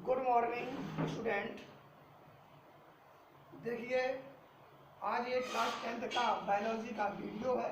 Good morning student. देखिए, आज ये क्लास 10th का बायोलॉजी का वीडियो है।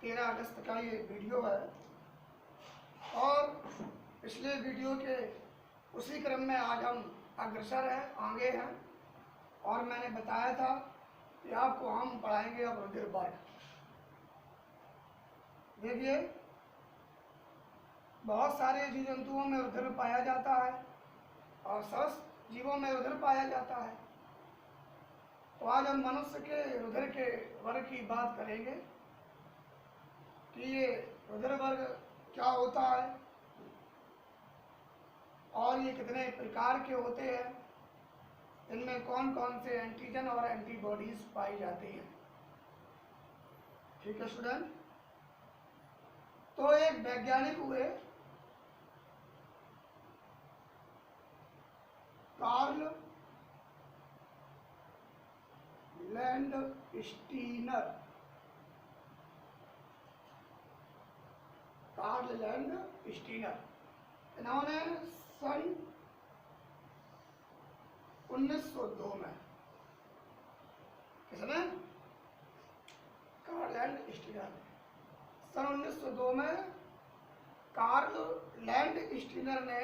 13 अगस्त का ये वीडियो है और पिछले वीडियो के उसी क्रम में आज हम अग्रसर हैं, आगे हैं। और मैंने बताया था कि आपको हम पढ़ाएंगे अब रुधिर वर्ग। देखिए, बहुत सारे जीव जंतुओं में रुधिर पाया जाता है और स्वस्थ जीवों में रुधिर पाया जाता है। तो आज हम मनुष्य के रुधिर के वर्ग की बात करेंगे कि ये रुधिर वर्ग क्या होता है और ये कितने प्रकार के होते हैं, इनमें कौन कौन से एंटीजन और एंटीबॉडीज पाई जाती हैं। ठीक है स्टूडेंट। तो एक वैज्ञानिक हुए, कार्ल लैंडस्टीनर। कार्ल लैंडस्टीनर इन्होंने सन 1902 में, किसने? कार्ल लैंडस्टीनर ने सन 1902 में कार्ल लैंडस्टीनर ने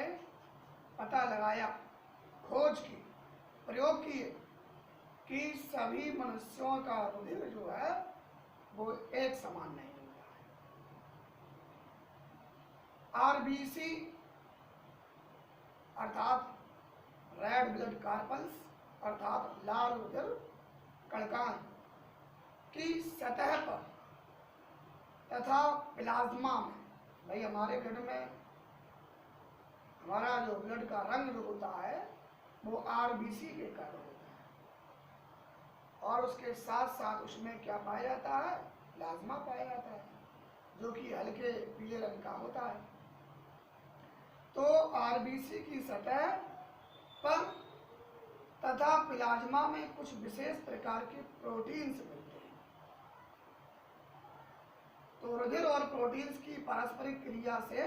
पता लगाया, खोज की, प्रयोग किए कि सभी मनुष्यों का रुधिर जो है वो एक समान नहीं होता है। आरबीसी अर्थात रेड ब्लड कार्पल्स अर्थात लाल रुधिर कणिकाएं की सतह पर तथा प्लाज्मा में, भाई हमारे ब्लड में हमारा जो ब्लड का रंग जो होता है वो आरबीसी के कारण होता है और उसके साथ साथ उसमें क्या पाया जाता है? प्लाज्मा पाया जाता है जो कि हल्के पीले रंग का होता है। तो आरबीसी की सतह पर तथा प्लाज्मा में कुछ विशेष प्रकार के प्रोटीन्स मिलते हैं। तो रुधिर और प्रोटीन्स की पारस्परिक क्रिया से,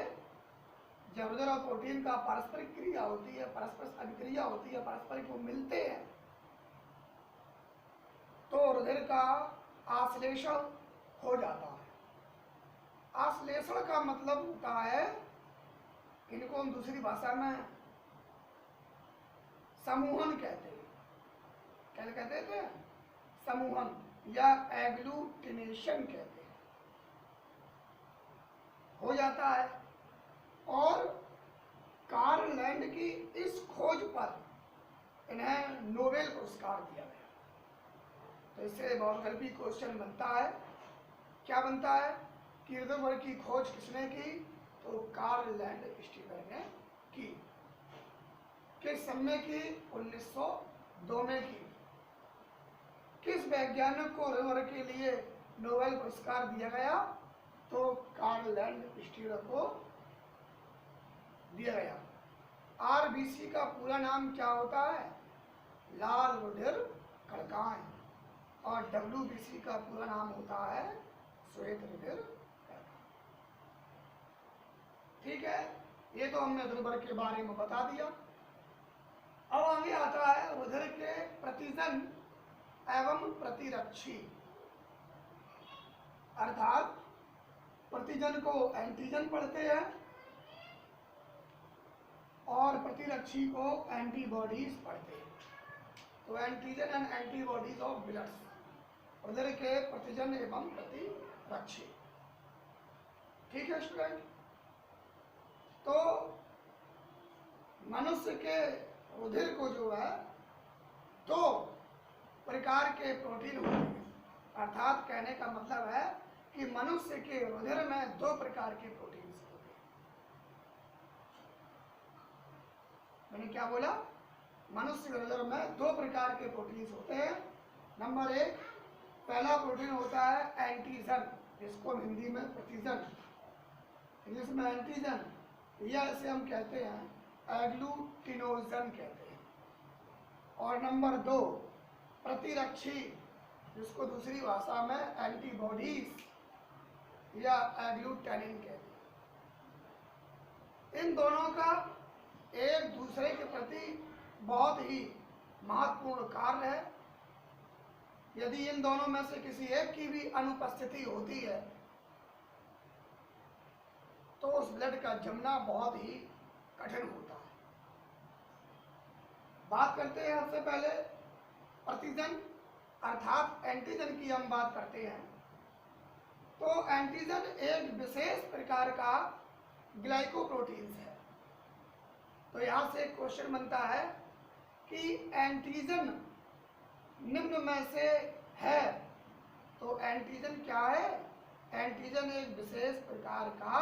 जब रुधिर और प्रोटीन का पारस्परिक क्रिया होती है, परस्पर अभिक्रिया होती है, पारस्परिक वो मिलते हैं, तो रुधिर का आश्लेषण हो जाता है। आश्लेषण का मतलब होता है, इनको हम दूसरी भाषा में समूहन कहते हैं। क्या कहते थे? समूहन या एग्लूटिनेशन कहते हैं, हो जाता है। और कार्ल लैंड की इस खोज पर इन्हें नोबेल पुरस्कार दिया गया। तो इससे बहुत गलती क्वेश्चन बनता है, क्या बनता है कि रुधिर वर्ग की खोज किसने की? तो कार्ल लैंडस्टीनर ने की। किस सन में की? 1902 में की। किस वैज्ञानिक को रुधिर वर्ग के लिए नोबेल पुरस्कार दिया गया? तो कार्ल लैंडस्टीनर को दिया गया। आरबीसी का पूरा नाम क्या होता है? लाल रुधिर कणिकाएं। और डब्ल्यूबीसी का पूरा नाम होता है श्वेत रुधिर कणिकाएं। ठीक है, ये तो हमने रुधिर वर्ग के बारे में बता दिया। अब आगे आता है रुधिर के प्रतिजन एवं प्रतिरक्षी। अर्थात प्रतिजन को एंटीजन पढ़ते हैं और प्रतिरक्षी को एंटीबॉडीज पढ़ते हैं। तो antigen and antibodies of blood, रुधिर के प्रतिजन एवं प्रतिरक्षी। ठीक है स्टूडेंट। तो मनुष्य के रुधिर को जो है दो प्रकार के प्रोटीन होते हैं। अर्थात कहने का मतलब है कि मनुष्य के रुधिर में दो प्रकार के प्रोटीन होते हैं। मैंने क्या बोला? मनुष्य के रुधिर में दो प्रकार के प्रोटीन्स होते हैं। नंबर 1, पहला प्रोटीन होता है एंटीजन, जिसको हिंदी में प्रतिजन, इंग्लिश में एंटीजन, या इसे हम कहते हैं एग्लूटिनोजन कहते हैं। और नंबर 2, प्रतिरक्षी, जिसको दूसरी भाषा में एंटीबॉडीज या एग्लूटेनिन कहते हैं। इन दोनों का एक दूसरे के प्रति बहुत ही महत्वपूर्ण कार्य है। यदि इन दोनों में से किसी एक की भी अनुपस्थिति होती है तो उस ब्लड का जमना बहुत ही कठिन होता है। बात करते हैं सबसे पहले प्रतिजन अर्थात एंटीजन की हम बात करते हैं। तो एंटीजन एक विशेष प्रकार का ग्लाइकोप्रोटीन्स है। तो यहां से एक क्वेश्चन बनता है कि एंटीजन निम्न में से है, तो एंटीजन क्या है? एंटीजन एक विशेष प्रकार का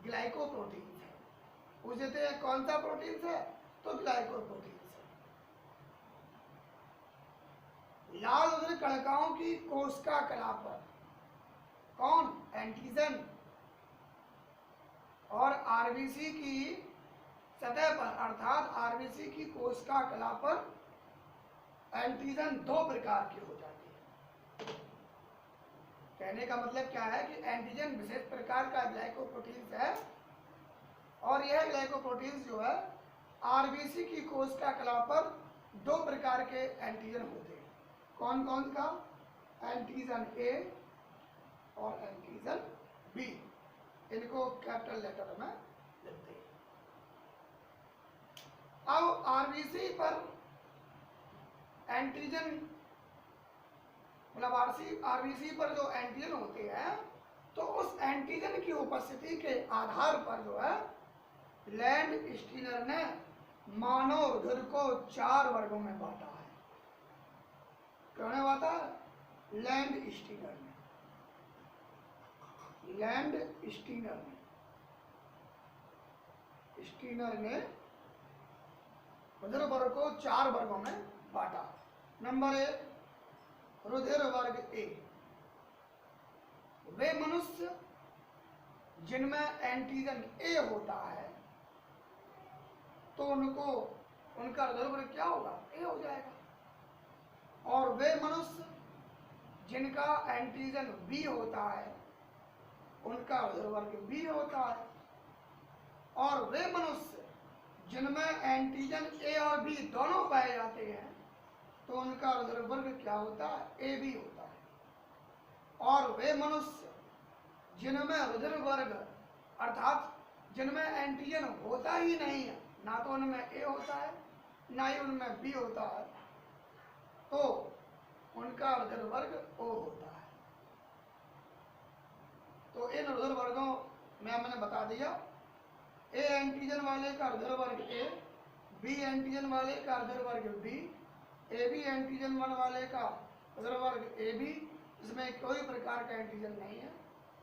ग्लाइकोप्रोटीन्स है। पूछते हैं कौन सा प्रोटीन्स है, तो ग्लाइकोप्रोटीन्स है। लाल रुधिर कणिकाओं की कोशिका कला पर कौन? एंटीजन। और आरबीसी की सतह पर अर्थात आरबीसी की कोशिका कला पर एंटीजन दो प्रकार की हो जाती है। कहने का मतलब क्या है कि एंटीजन विशेष प्रकार का ग्लाइकोप्रोटीन्स है और यह ग्लाइकोप्रोटीन्स जो है आरबीसी की कोशिका कला पर दो प्रकार के एंटीजन होते हैं। कौन कौन का? एंटीजन ए और एंटीजन बी। इनको कैपिटल लेटर में लिखते हैं। अब आरबीसी पर एंटीजन मतलब आरबीसी पर जो एंटीजन होते हैं तो उस एंटीजन की उपस्थिति के आधार पर जो है लैंड स्टीनर ने मानव रुधिर को 4 वर्गों में बांटा है। कौन ने बांटा? लैंड स्टीनर ने। स्टीनर ने रुधिर वर्ग को 4 वर्गों में बांटा। नंबर 1, रुधिर वर्ग ए। वे मनुष्य जिनमें एंटीजन ए होता है तो उनका रुधिर वर्ग क्या होगा? ए हो जाएगा। और वे मनुष्य जिनका एंटीजन बी होता है उनका रुधिर वर्ग बी होता है। और वे मनुष्य जिनमें एंटीजन ए और बी दोनों पाए जाते हैं तो उनका रुधिर वर्ग क्या होता है? ए बी होता है। और वे मनुष्य जिनमें रुधिर वर्ग अर्थात जिनमें एंटीजन होता ही नहीं है, ना तो उनमें ए होता है ना ही उनमें बी होता है, तो उनका रुधिर वर्ग ओ होता है। तो इन रुधिर वर्गों में मैंने बता दिया, ए एंटीजन वाले का रुधिर वर्ग ए, बी एंटीजन वाले का रुधिर वर्ग बी, ए बी एंटीजन वाले का रुधिर वर्ग ए बी, इसमें कोई प्रकार का एंटीजन नहीं है,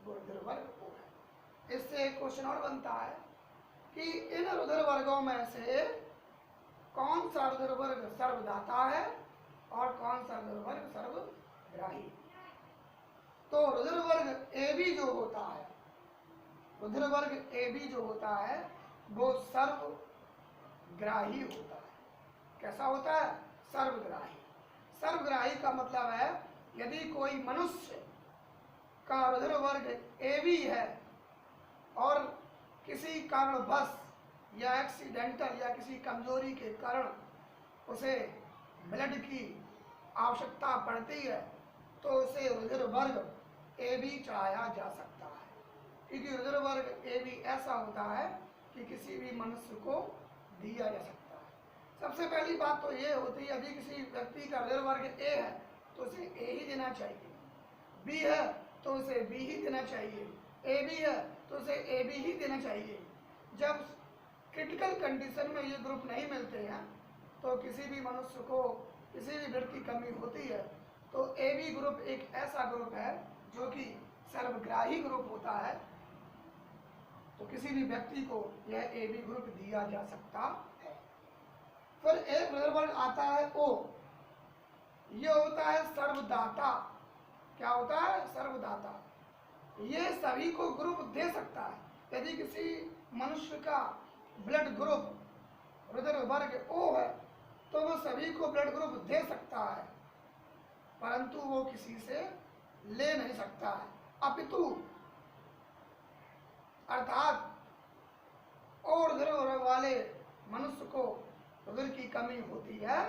वो रुधिर वर्ग ओ है। इससे एक क्वेश्चन और बनता है कि इन रुधिर वर्गों में से कौन सा रुधिर वर्ग सर्वदाता है और कौन सा रुधिर वर्ग सर्वग्राही। तो रुधिर वर्ग ए बी जो होता है, रुधिर वर्ग ए बी जो होता है वो सर्वग्राही होता है। कैसा होता है? सर्वग्राही। सर्वग्राही का मतलब है यदि कोई मनुष्य का रुधिर वर्ग ए बी है और किसी कारणवश या एक्सीडेंटल या किसी कमजोरी के कारण उसे ब्लड की आवश्यकता पड़ती है तो उसे रुधिर वर्ग ए बी चढ़ाया जा सकता है, क्योंकि रुधिर वर्ग ए बी ऐसा होता है कि किसी भी मनुष्य को दिया जा सकता है। सबसे पहली बात तो ये होती है यदि किसी व्यक्ति का रुधिर वर्ग ए है तो उसे ए ही देना चाहिए, बी है तो उसे बी ही देना चाहिए, ए बी है तो उसे ए बी ही देना चाहिए। जब क्रिटिकल कंडीशन में ये ग्रुप नहीं मिलते हैं तो किसी भी मनुष्य को किसी भी ब्लड की कमी होती है तो ए बी ग्रुप एक ऐसा ग्रुप है जो कि सर्वग्राही ग्रुप होता है, तो किसी भी व्यक्ति को यह ए बी ग्रुप दिया जा सकता है। फिर एक रुधिर वर्ग आता है ओ, ये होता है सर्वदाता। क्या होता है? सर्वदाता। ये सभी को ग्रुप दे सकता है। यदि किसी मनुष्य का ब्लड ग्रुप रुधिर वर्ग ओ है तो वो सभी को ब्लड ग्रुप दे सकता है, परंतु वो किसी से ले नहीं सकता है। अपितु अर्थात और रुधिर वाले मनुष्य को रुधिर की कमी होती है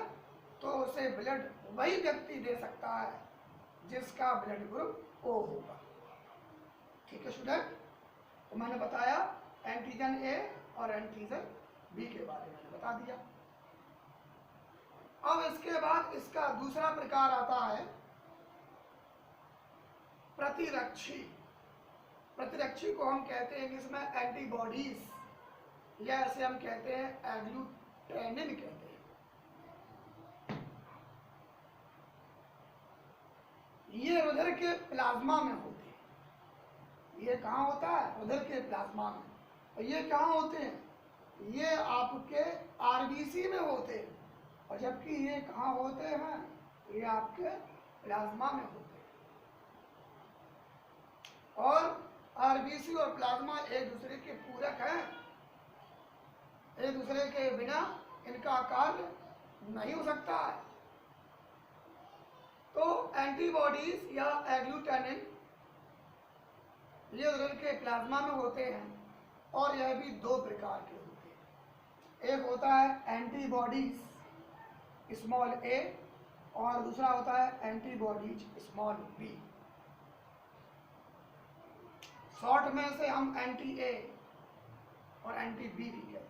तो उसे ब्लड वही व्यक्ति दे सकता है जिसका ब्लड ग्रुप ओ होगा। ठीक है स्टूडेंट, तो मैंने बताया एंटीजन ए और एंटीजन बी के बारे में मैंने बता दिया। अब इसके बाद इसका दूसरा प्रकार आता है प्रतिरक्षी। प्रतिरक्षी को हम कहते हैं इंग्लिश में एंटीबॉडीज, या ऐसे हम कहते हैं एग्लूटेनिन कहते हैं। ये रुधिर के प्लाज्मा में होते हैं। ये कहाँ होता है? रुधिर के प्लाज्मा में। और ये कहाँ होते हैं? ये आपके आरबीसी में होते हैं। और जबकि ये कहाँ होते हैं? ये आपके प्लाज्मा में होते हैं। और आरबीसी और प्लाज्मा एक दूसरे के पूरक हैं। एक दूसरे के बिना इनका कार्य नहीं हो सकता है। तो एंटीबॉडीज या एग्लूटेनिन ये रुधिर के प्लाज्मा में होते हैं और यह भी दो प्रकार के होते हैं। एक होता है एंटीबॉडीज स्मॉल ए और दूसरा होता है एंटीबॉडीज स्मॉल बी। शॉर्ट में से हम एंटी ए और एंटी बी भी कहते हैं।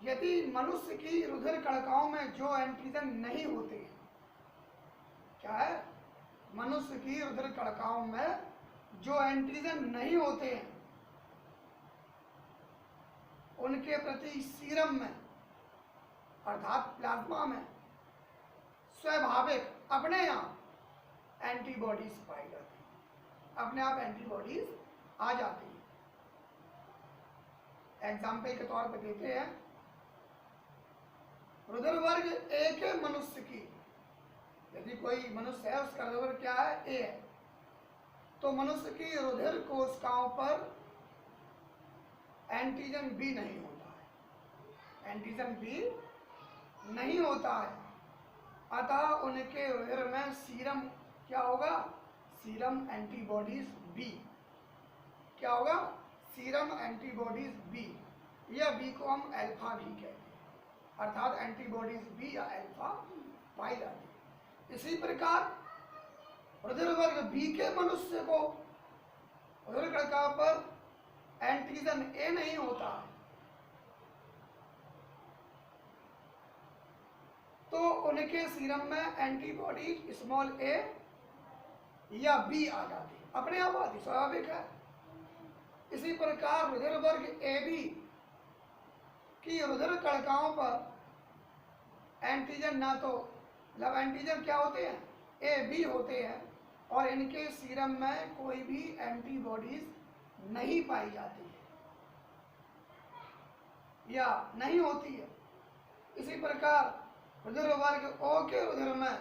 यदि मनुष्य की रुधिर कणिकाओं में जो एंटीजन नहीं होते हैं, क्या है? मनुष्य की रुधिर कणिकाओं में जो एंटीजन नहीं होते हैं उनके प्रति सीरम में अर्थात प्लाज्मा में स्वाभाविक अपने आप एंटीबॉडीज पाई जाती है। अपने आप एंटीबॉडीज आ जाती है। एग्जाम्पल के तौर पर देते हैं, रुधिर वर्ग ए के मनुष्य की, यदि कोई मनुष्य है उसका रुधिर वर्ग क्या है? ए है, तो मनुष्य की रुधिर कोशिकाओं पर एंटीजन बी नहीं होता है। एंटीजन बी नहीं होता है, अतः उनके रुधिर में सीरम क्या होगा? Serum antibodies B. क्या होगा? सीरम एंटीबॉडीज बी, या बी को हम अल्फा भी कहते हैं। अर्थात एंटीबॉडीज बी या अल्फा पाई जाती है। इसी प्रकार रुधिर वर्ग बी के मनुष्य को रुधिर कणिका पर एंटीजन ए नहीं होता है, तो उनके सीरम में एंटीबॉडीज स्मॉल ए या बी आ जाती है, अपने आप आती, स्वाभाविक है। इसी प्रकार रुधिर वर्ग ए बी कि रुधिर कणिकाओं पर एंटीजन ना तो मतलब एंटीजन क्या होते हैं? ए बी होते हैं और इनके सीरम में कोई भी एंटीबॉडीज नहीं पाई जाती है या नहीं होती है। इसी प्रकार रुधिर वर्ग ओ के रुधिर में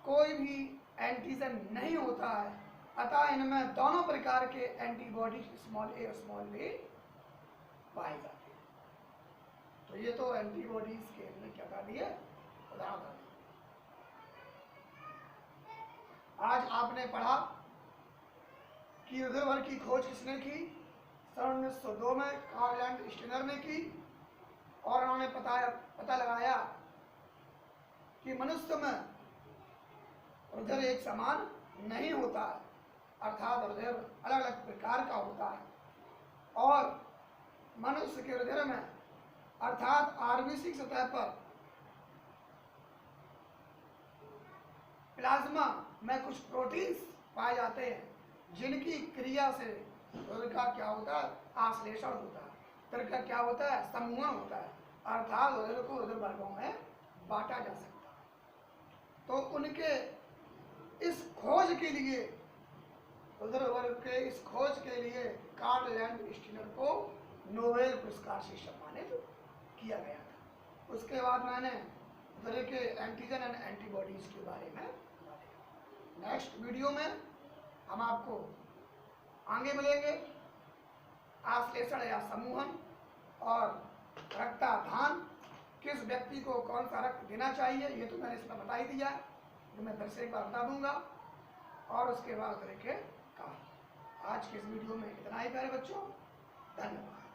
कोई भी एंटीजन नहीं होता है, अतः इनमें दोनों प्रकार के एंटीबॉडीज स्मॉल ए और स्मॉल बी पाई जाती है। तो ये तो एंटीबॉडीज के हमने क्या कर दिए? उदाहरण। आज आपने पढ़ा कि रुधिर वर्ग की खोज किसने की? सन 1902 में कार्ल एंड स्टेनर ने की, और उन्होंने पता लगाया कि मनुष्य में रुधिर एक समान नहीं होता है, अर्थात रुधिर अलग अलग प्रकार का होता है। और मनुष्य के रुधिर में अर्थात आरबीसी सतह पर प्लाज्मा में कुछ प्रोटीन्स पाए जाते हैं जिनकी क्रिया से रुधिर का क्या होता है? आश्लेषण होता है। रुधिर का क्या होता है? समूहन होता है, अर्थात रुधिर को रुधिर वर्गों में बांटा जा सकता है। तो उनके इस खोज के लिए, रुधिर वर्ग के इस खोज के लिए कार्ल एंड स्टेनर को नोबेल पुरस्कार से सम्मानित किया गया था। उसके बाद मैंने रुधिर के एंटीजन एंड एंटीबॉडीज के बारे में बताया। नेक्स्ट वीडियो में हम आपको आगे मिलेंगे। आश्लेषण या समूहन और रक्ताधान, किस व्यक्ति को कौन सा रक्त देना चाहिए, ये तो मैंने इसमें बता ही दिया है, तो मैं फिर से एक बार बता दूंगा। और उसके बाद रुधिर के काम। आज के इस वीडियो में इतना ही प्यारे बच्चों। धन्यवाद।